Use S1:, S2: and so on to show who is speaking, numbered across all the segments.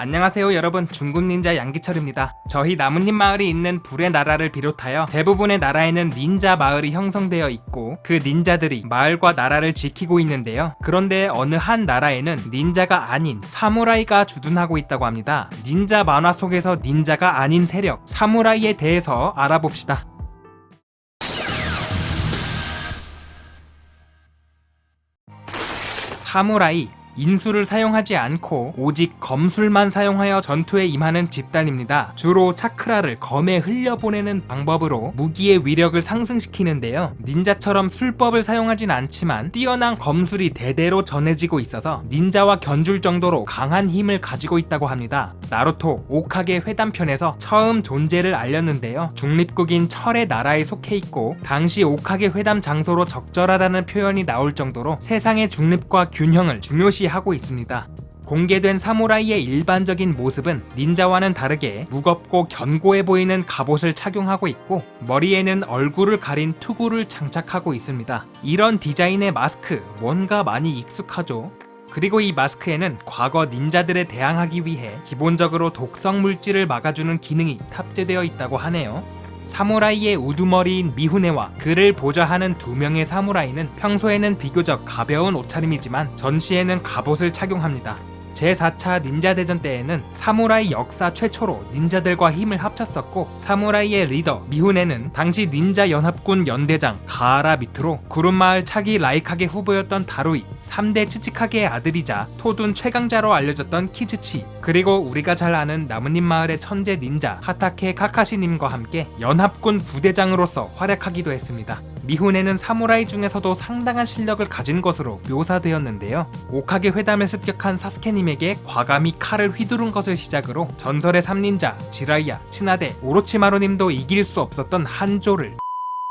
S1: 안녕하세요 여러분, 중국닌자 양기철입니다. 저희 나뭇잎 마을이 있는 불의 나라를 비롯하여 대부분의 나라에는 닌자 마을이 형성되어 있고 그 닌자들이 마을과 나라를 지키고 있는데요. 그런데 어느 한 나라에는 닌자가 아닌 사무라이가 주둔하고 있다고 합니다. 닌자 만화 속에서 닌자가 아닌 세력, 사무라이에 대해서 알아봅시다. 사무라이, 인수를 사용하지 않고 오직 검술만 사용하여 전투에 임하는 집단입니다. 주로 차크라를 검에 흘려보내는 방법으로 무기의 위력을 상승시키는데요. 닌자처럼 술법을 사용하진 않지만 뛰어난 검술이 대대로 전해지고 있어서 닌자와 견줄 정도로 강한 힘을 가지고 있다고 합니다. 나루토 오카게 회담편에서 처음 존재를 알렸는데요. 중립국인 철의 나라에 속해 있고 당시 오카게 회담 장소로 적절하다는 표현이 나올 정도로 세상의 중립과 균형을 중요시 하고 있습니다. 공개된 사무라이의 일반적인 모습은 닌자와는 다르게 무겁고 견고해 보이는 갑옷을 착용하고 있고 머리에는 얼굴을 가린 투구를 장착하고 있습니다. 이런 디자인의 마스크 뭔가 많이 익숙하죠? 그리고 이 마스크에는 과거 닌자들에 대항하기 위해 기본적으로 독성 물질을 막아주는 기능이 탑재되어 있다고 하네요. 사무라이의 우두머리인 미후네와 그를 보좌하는 두 명의 사무라이는 평소에는 비교적 가벼운 옷차림이지만 전시에는 갑옷을 착용합니다. 제4차 닌자 대전 때에는 사무라이 역사 최초로 닌자들과 힘을 합쳤었고 사무라이의 리더 미후네는 당시 닌자 연합군 연대장 가하라 밑으로 구름마을 차기 라이카게 후보였던 다루이, 3대 츠치카게의 아들이자 토둔 최강자로 알려졌던 키즈치, 그리고 우리가 잘 아는 나뭇잎 마을의 천재 닌자 하타케 카카시님과 함께 연합군 부대장으로서 활약하기도 했습니다. 미후네는 사무라이 중에서도 상당한 실력을 가진 것으로 묘사되었는데요. 오카게 회담을 습격한 사스케님에게 과감히 칼을 휘두른 것을 시작으로 전설의 3닌자 지라이야, 츠나데, 오로치마루님도 이길 수 없었던 한조를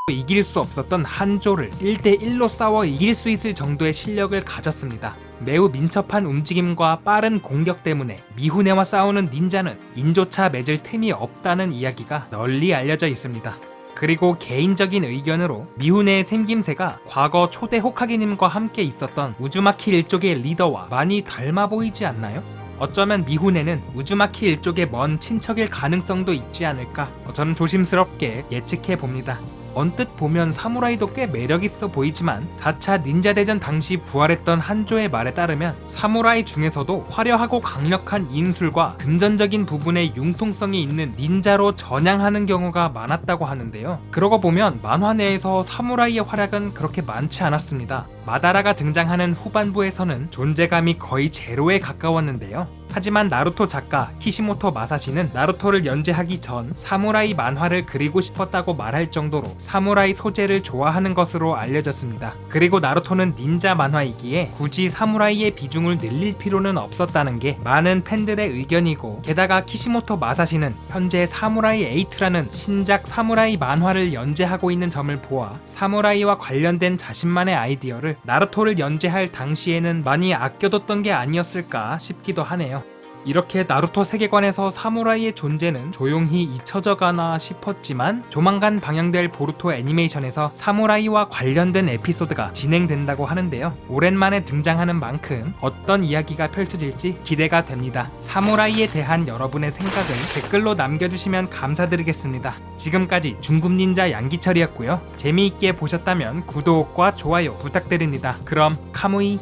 S1: 1대1로 싸워 이길 수 있을 정도의 실력을 가졌습니다. 매우 민첩한 움직임과 빠른 공격 때문에 미후네와 싸우는 닌자는 인조차 맺을 틈이 없다는 이야기가 널리 알려져 있습니다. 그리고 개인적인 의견으로 미후네의 생김새가 과거 초대 호카게님과 함께 있었던 우즈마키 일족의 리더와 많이 닮아 보이지 않나요? 어쩌면 미후네는 우즈마키 일족의 먼 친척일 가능성도 있지 않을까 저는 조심스럽게 예측해봅니다. 언뜻 보면 사무라이도 꽤 매력있어 보이지만 4차 닌자 대전 당시 부활했던 한조의 말에 따르면 사무라이 중에서도 화려하고 강력한 인술과 금전적인 부분에 융통성이 있는 닌자로 전향하는 경우가 많았다고 하는데요. 그러고 보면 만화 내에서 사무라이의 활약은 그렇게 많지 않았습니다. 마다라가 등장하는 후반부에서는 존재감이 거의 제로에 가까웠는데요. 하지만 나루토 작가 키시모토 마사시는 나루토를 연재하기 전 사무라이 만화를 그리고 싶었다고 말할 정도로 사무라이 소재를 좋아하는 것으로 알려졌습니다. 그리고 나루토는 닌자 만화이기에 굳이 사무라이의 비중을 늘릴 필요는 없었다는 게 많은 팬들의 의견이고, 게다가 키시모토 마사시는 현재 사무라이 8라는 신작 사무라이 만화를 연재하고 있는 점을 보아 사무라이와 관련된 자신만의 아이디어를 나루토를 연재할 당시에는 많이 아껴뒀던 게 아니었을까 싶기도 하네요. 이렇게 나루토 세계관에서 사무라이의 존재는 조용히 잊혀져 가나 싶었지만 조만간 방영될 보루토 애니메이션에서 사무라이와 관련된 에피소드가 진행된다고 하는데요. 오랜만에 등장하는 만큼 어떤 이야기가 펼쳐질지 기대가 됩니다. 사무라이에 대한 여러분의 생각을 댓글로 남겨주시면 감사드리겠습니다. 지금까지 중국닌자 양기철이었고요. 재미있게 보셨다면 구독과 좋아요 부탁드립니다. 그럼 카무이.